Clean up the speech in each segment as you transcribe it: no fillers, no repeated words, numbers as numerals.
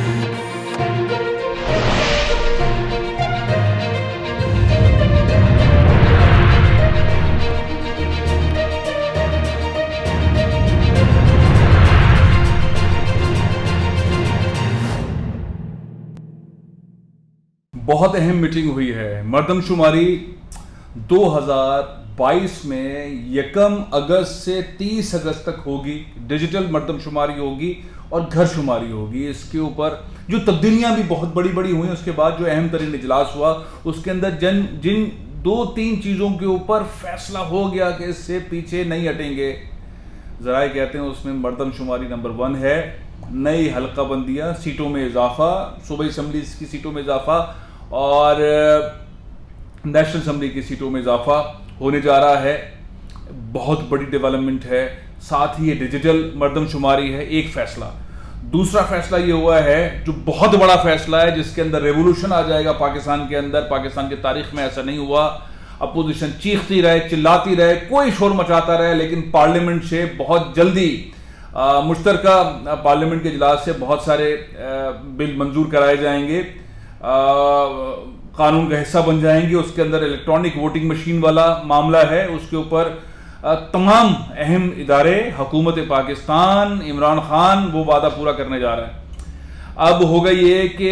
बहुत अहम मीटिंग हुई है। मर्दमशुमारी 2022 में 1 अगस्त से 30 अगस्त तक होगी। डिजिटल मर्दमशुमारी होगी और घर शुमारी होगी। इसके ऊपर जो तब्दीलियां भी बहुत बड़ी बड़ी हुई, उसके बाद जो अहम तरीन इजलास हुआ उसके अंदर जिन 2-3 चीज़ों के ऊपर फैसला हो गया कि इससे पीछे नहीं हटेंगे। ज़राए कहते हैं उसमें मर्दमशुमारी नंबर 1 है। नई हल्का बंदियाँ, सीटों में इजाफा, सूबाई असम्बली की सीटों में इजाफा और नेशनल असम्बली की सीटों में इजाफा होने जा रहा है। बहुत बड़ी डेवलपमेंट है। साथ ही ये डिजिटल मर्दमशुमारी है एक फैसला। दूसरा फैसला ये हुआ है जो बहुत बड़ा फैसला है, जिसके अंदर रेवोल्यूशन आ जाएगा पाकिस्तान के अंदर। पाकिस्तान की तारीख में ऐसा नहीं हुआ। अपोजिशन चीखती रहे, चिल्लाती रहे, कोई शोर मचाता रहे, लेकिन पार्लियामेंट से बहुत जल्दी मुश्तरका पार्लियामेंट के इजलास से बहुत सारे बिल मंजूर कराए जाएंगे, कानून का हिस्सा बन जाएंगे। उसके अंदर इलेक्ट्रॉनिक वोटिंग मशीन वाला मामला है, उसके ऊपर तमाम अहम इदारे, हुकूमत पाकिस्तान, इमरान खान वो वादा पूरा करने जा रहा है। अब होगा ये कि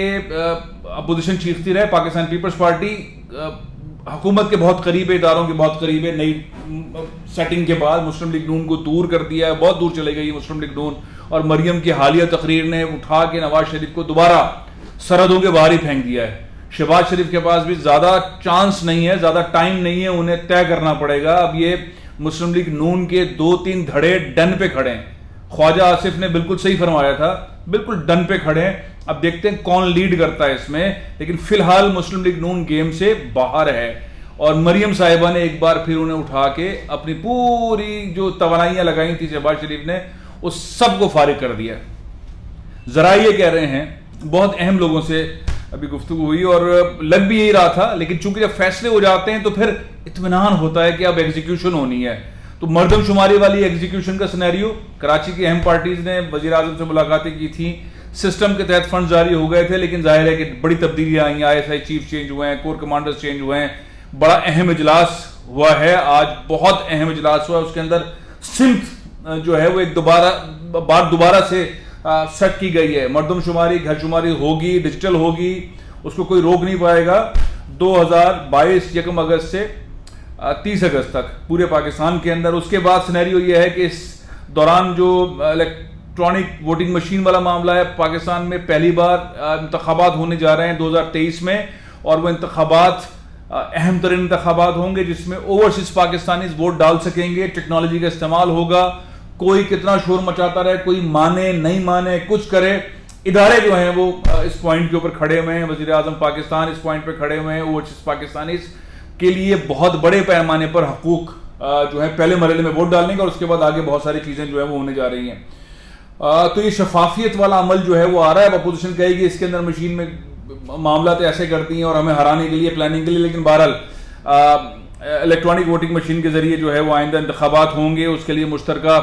अपोजिशन चीखती रहे, पाकिस्तान पीपल्स पार्टी हुकूमत के बहुत करीब है, इदारों के बहुत करीब है। नई सेटिंग के बाद मुस्लिम लीग नून को दूर कर दिया है, बहुत दूर चले गई मुस्लिम लीग नून। और मरियम की हालिया तकरीर ने उठा के नवाज शरीफ को दोबारा सरहदों के बाहर ही फेंक दिया है। शहबाज शरीफ के पास भी ज्यादा चांस नहीं है, ज्यादा टाइम नहीं है, उन्हें तय करना पड़ेगा। अब ये मुस्लिम लीग नून के 2-3 धड़े डन पे खड़े हैं। ख्वाजा आसिफ ने बिल्कुल सही फरमाया था, बिल्कुल डन पे खड़े हैं। अब देखते हैं कौन लीड करता है इसमें, लेकिन फिलहाल मुस्लिम लीग नून गेम से बाहर है। और मरियम साहिबा ने एक बार फिर उन्हें उठा के अपनी पूरी जो तवानाइयां लगाई थी शहबाज शरीफ ने, उस सब को फारिग कर दिया। जरा ये कह रहे हैं, बहुत अहम लोगों से अभी गुफ्तगू हुई और लग भी यही रहा था, लेकिन चूंकि जब फैसले हो जाते हैं तो फिर इत्मीनान होता है कि अब एग्जीक्यूशन होनी है। तो मर्दमशुमारी वाली एग्जीक्यूशन का सिनेरियो, कराची की अहम पार्टीज ने वजीर आजम से मुलाकातें की थी, सिस्टम के तहत फंड जारी हो गए थे, लेकिन जाहिर है कि बड़ी तब्दीलियां आई। ISI चीफ चेंज हुए हैं, कोर कमांडर्स चेंज हुए हैं। बड़ा अहम इजलास हुआ है आज, बहुत अहम इजलास हुआ। उसके अंदर सिमत जो है वो एक दोबारा से सेट की गई है। मर्दमशुमारी, घर शुमारी होगी, डिजिटल होगी, उसको कोई रोक नहीं पाएगा। 2022 1 अगस्त से 30 अगस्त तक पूरे पाकिस्तान के अंदर। उसके बाद सिनेरियो ये है कि इस दौरान जो इलेक्ट्रॉनिक वोटिंग मशीन वाला मामला है, पाकिस्तान में पहली बार इंतखाबात होने जा रहे हैं 2023 में, और वो इंतखाबात अहम तरीन इंतखाबात होंगे जिसमें ओवरसीज पाकिस्तानी वोट डाल सकेंगे। टेक्नोलॉजी का इस्तेमाल होगा। कोई कितना शोर मचाता रहे, कोई माने नहीं माने, कुछ करे, इदारे जो हैं वो इस पॉइंट के ऊपर खड़े हुए हैं। वजीर आजम पाकिस्तान इस पॉइंट पे खड़े हुए हैं। ओवरसीज पाकिस्तानी के लिए बहुत बड़े पैमाने पर हकूक जो है पहले मरहले में वोट डालने का, और उसके बाद आगे बहुत सारी चीजें जो है वो होने जा रही हैं। तो ये शफाफियत वाला अमल जो है वो आ रहा है। अपोजिशन कहेगी इसके अंदर मशीन में मामला तो ऐसे करती हैं और हमें हराने के लिए, प्लानिंग के लिए, लेकिन बहरहाल इलेक्ट्रॉनिक वोटिंग मशीन के जरिए जो है वो आइंदा इंतखाबात होंगे। उसके लिए मुश्तरका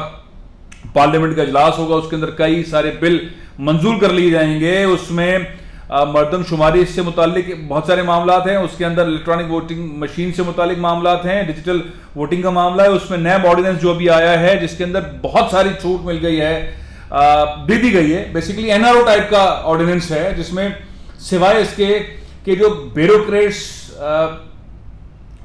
पार्लियामेंट का इजलास होगा, उसके अंदर कई सारे बिल मंजूर कर लिए जाएंगे। उसमें मर्दमशुमारी से मुताल्लिक बहुत सारे मामला हैं, उसके अंदर इलेक्ट्रॉनिक वोटिंग मशीन से मुताल्लिक मामला हैं, डिजिटल वोटिंग का मामला है। उसमें नैब ऑर्डिनेंस जो भी आया है, जिसके अंदर बहुत सारी छूट मिल गई है, दे दी गई है। बेसिकली NRO टाइप का ऑर्डिनेंस है, जिसमें सिवाय इसके कि जो ब्यूरोक्रेट्स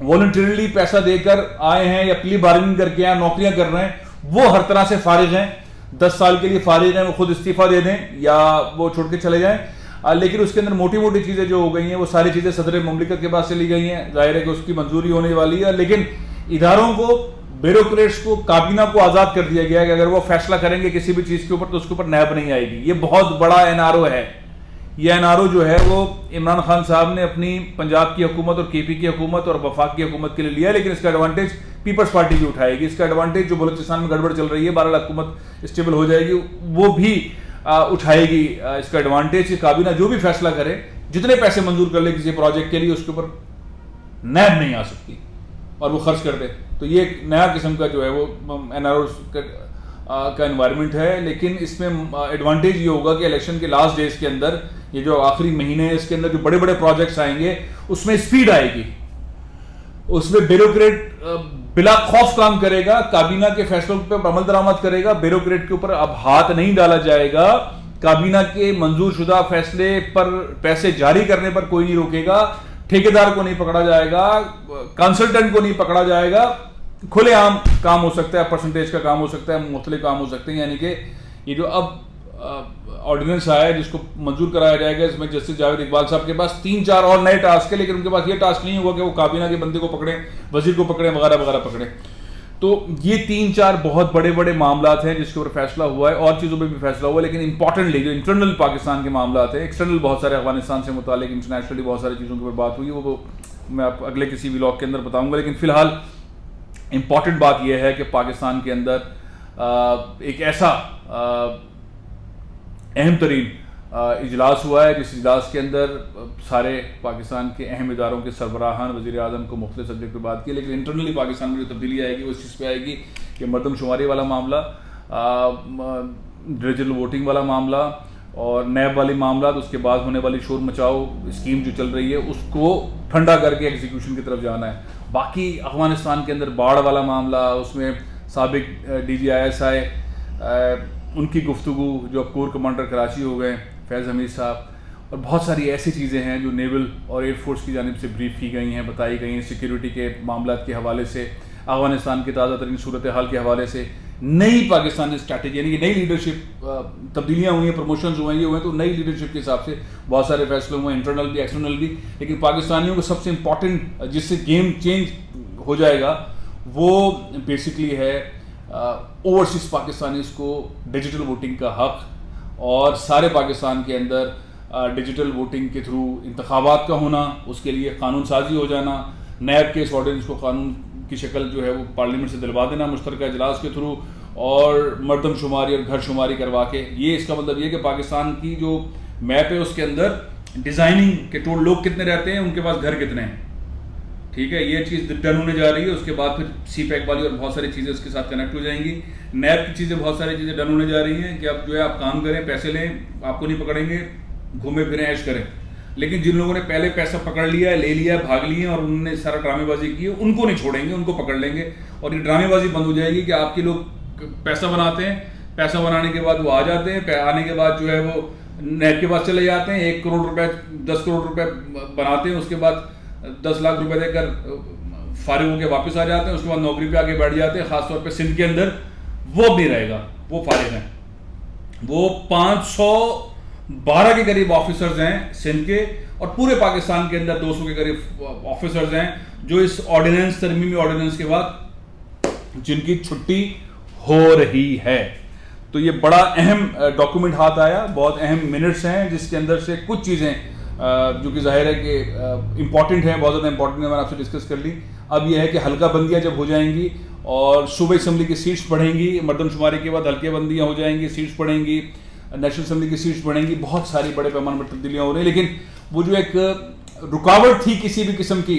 वॉलंटरीली पैसा देकर आए हैं या प्ली बार्गेनिंग करके आए, नौकरियां कर रहे हैं, वो हर तरह से फारिग हैं। 10 साल के लिए फारिग हैं, वो खुद इस्तीफा दे दें या वो छोड़ के चले जाएं। लेकिन उसके अंदर मोटी मोटी चीजें जो हो गई हैं वो सारी चीजें सदर मुमलिकत के पास चली गई हैं। जाहिर है कि उसकी मंजूरी होने वाली है, लेकिन इदारों को, ब्यूरोक्रेट्स को, काबीना को आजाद कर दिया गया है कि अगर वो फैसला करेंगे किसी भी चीज के ऊपर तो उसके ऊपर नैब नहीं आएगी। ये बहुत बड़ा NRO है। ये NRO जो है वो इमरान खान साहब ने अपनी पंजाब की हुकूमत और KP की हुकूमत और वफाक की हुकूमत के लिए लिया, लेकिन इसका एडवांटेज पीपल्स पार्टी भी उठाएगी। इसका एडवांटेज जो बलूचिस्तान में गड़बड़ चल रही है, बहरहाल हुकूमत स्टेबल हो जाएगी, वो भी उठाएगी इसका एडवांटेज। काबीना जो भी फैसला करे, जितने पैसे मंजूर कर ले किसी प्रोजेक्ट के लिए, उसके ऊपर नैब नहीं आ सकती और वो खर्च कर दे। तो ये एक नया किस्म का जो है वो NRO का एनवायरनमेंट है, लेकिन इसमें एडवांटेज ये होगा कि इलेक्शन के लास्ट डेज के अंदर, ये जो आखिरी महीने है, इसके अंदर जो बड़े बड़े प्रोजेक्ट्स आएंगे उसमें स्पीड आएगी, उसमें ब्यूरोक्रेट बिला खौफ काम करेगा, काबीना के फैसलों पर अमल दरामद करेगा, ब्यूरोक्रेट के ऊपर अब हाथ नहीं डाला जाएगा, काबीना के मंजूर शुदा फैसले पर पैसे जारी करने पर कोई नहीं रोकेगा, ठेकेदार को नहीं पकड़ा जाएगा, कंसल्टेंट को नहीं पकड़ा जाएगा, खुलेआम काम हो सकता है, परसेंटेज का काम हो सकता है, मुख्तलिफ काम हो सकते हैं। यानी कि ये जो अब ऑर्डिनेंस आया है जिसको मंजूर कराया जाएगा, इसमें जस्टिस जावेद इकबाल साहब के पास 3-4 और नए टास्क है, लेकिन उनके पास ये टास्क नहीं होगा कि वो काबीना के बंदे को पकड़े, वजीर को पकड़े, वगैरह वगैरह पकड़े। तो ये 3-4 बहुत बड़े बड़े मामला हैं जिसके ऊपर फैसला हुआ है, और चीज़ों पर भी फैसला हुआ है, लेकिन इंपॉर्टेंटली जो इंटरनल पाकिस्तान के मामला हैं, एक्सटर्नल बहुत सारे अफगानिस्तान से मुतालिक, इंटरनेशनली बहुत सारी चीज़ों के ऊपर बात हुई, वो मैं आप अगले किसी व्लॉग के अंदर बताऊंगा। लेकिन फिलहाल इम्पॉर्टेंट बात यह है कि पाकिस्तान के अंदर एक ऐसा अहम तरीन इजलास हुआ है जिस इजलास के अंदर सारे पाकिस्तान के अहम इदारों के सरबराहान वज़ीर आज़म को मुख्तलिफ सब्जेक्ट पर बात की, लेकिन इंटरनली पाकिस्तान में जो तब्दीली आएगी वो इस चीज़ पे आएगी कि मरदमशुमारी वाला मामला, डिजिटल वोटिंग वाला मामला और नैब वाली मामला, तो उसके बाद होने वाली शोर मचाओ स्कीम जो चल रही है उसको ठंडा करके एग्जीक्यूशन की तरफ जाना है। बाकी अफगानिस्तान के अंदर बाढ़ वाला मामला, उसमें साबिक DGISI उनकी गुफ्तगू, जो अब कोर कमांडर कराची हो गए फैज़ हमीद साहब, और बहुत सारी ऐसी चीज़ें हैं जो नेवल और एयरफोर्स की जानिब से ब्रीफ की गई हैं, बताई गई हैं, सिक्योरिटी के मामला के हवाले से, अफगानिस्तान की ताज़ा तरीन सूरत हाल के हवाले से, नई पाकिस्तानी स्ट्रैटेजी यानी कि नई लीडरशिप, तब्दीलियाँ हुई हैं, प्रमोशंस हुए हैं, ये हुए हैं, तो नई लीडरशिप के हिसाब से बहुत सारे फैसले हुए, इंटरनल भी एक्सटर्नल भी। लेकिन पाकिस्तानियों को सबसे इम्पॉर्टेंट जिससे गेम चेंज हो जाएगा वो बेसिकली है ओवरसीज़ पाकिस्तानीज़ को डिजिटल वोटिंग का हक, और सारे पाकिस्तान के अंदर डिजिटल वोटिंग के थ्रू इंतखाबात का होना, उसके लिए कानून साजी हो जाना, नैब के इस ऑर्डिनेंस को कानून की शक्ल जो है वो पार्लियामेंट से दिलवा देना मुश्तरका इजलास के थ्रू, और मरदमशुमारी और घर शुमारी करवा के। ये इसका मतलब ये कि पाकिस्तान की जो मैप है उसके अंदर डिज़ाइनिंग के टोटल लोग कितने रहते हैं, उनके पास घर कितने हैं, ठीक है, ये चीज़ डन होने जा रही है। उसके बाद फिर CPEC वाली और बहुत सारी चीज़ें उसके साथ कनेक्ट हो जाएंगी। नैब की चीज़ें, बहुत सारी चीज़ें डन होने जा रही हैं कि अब जो है आप काम करें, पैसे लें, आपको नहीं पकड़ेंगे, घूमे फिरें, ऐश करें। लेकिन जिन लोगों ने पहले पैसा पकड़ लिया है, ले लिया है, भाग लिए हैं और उन्होंने सारा ड्रामेबाजी की है, उनको नहीं छोड़ेंगे, उनको पकड़ लेंगे, और ये ड्रामेबाजी बंद हो जाएगी कि आपके लोग पैसा बनाते हैं, पैसा बनाने के बाद वो आ जाते हैं, आने के बाद जो है वो नैब के पास चले जाते हैं, 1 करोड़ रुपए 10 करोड़ रुपए बनाते हैं, उसके बाद 10 लाख रुपए देकर फारिग होकर वापस आ जाते हैं, उसके बाद नौकरी पे आगे बढ़ जाते हैं। खासतौर पे सिंध के अंदर वो अब नहीं रहेगा, वो फारिग हैं, वो 512 के करीब ऑफिसर्स हैं सिंध के, और पूरे पाकिस्तान के अंदर 200 के करीब ऑफिसर्स हैं जो इस ऑर्डिनेंस, तरमीमी ऑर्डिनेंस के बाद जिनकी छुट्टी हो रही है। तो ये बड़ा अहम डॉक्यूमेंट हाथ आया, बहुत अहम मिनट्स हैं जिसके अंदर से कुछ चीज़ें जो कि जाहिर है कि इम्पॉर्टेंट है, बहुत ज़्यादा इंपॉर्टेंट है, मैंने आपसे डिस्कस कर ली। अब यह है कि हल्का बंदियाँ जब हो जाएंगी और सूबे असम्बली की सीट्स बढ़ेंगी, मरदमशुमारी के बाद हल्के बंदियाँ हो जाएंगी, सीट्स बढ़ेंगी, नेशनल असम्बली की सीट्स बढ़ेंगी, बहुत सारी बड़े पैमाने पर तब्दीलियाँ हो रही हैं। लेकिन वो जो एक रुकावट थी किसी भी किस्म की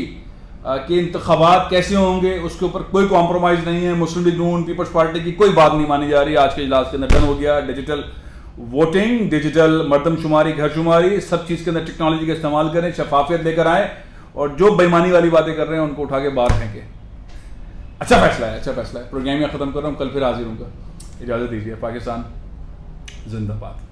कि इंतखाबात कैसे होंगे, उसके ऊपर कोई कॉम्प्रोमाइज़ नहीं है। मुस्लिम लीग नून, पीपल्स पार्टी की कोई बात नहीं मानी जा रही। आज के इजलास के अंदर डन हो गया, डिजिटल वोटिंग, डिजिटल मरदमशुमारी, घर शुमारी, सब चीज़ के अंदर टेक्नोलॉजी का इस्तेमाल करें, शफाफियत लेकर आए, और जो बेईमानी वाली बातें कर रहे हैं उनको उठा के बाहर फेंके। अच्छा फैसला है, अच्छा फैसला है। प्रोग्राम यहाँ ख़त्म कर रहा हूँ, कल फिर हाजिर होऊंगा। इजाज़त दीजिए। पाकिस्तान जिंदाबाद।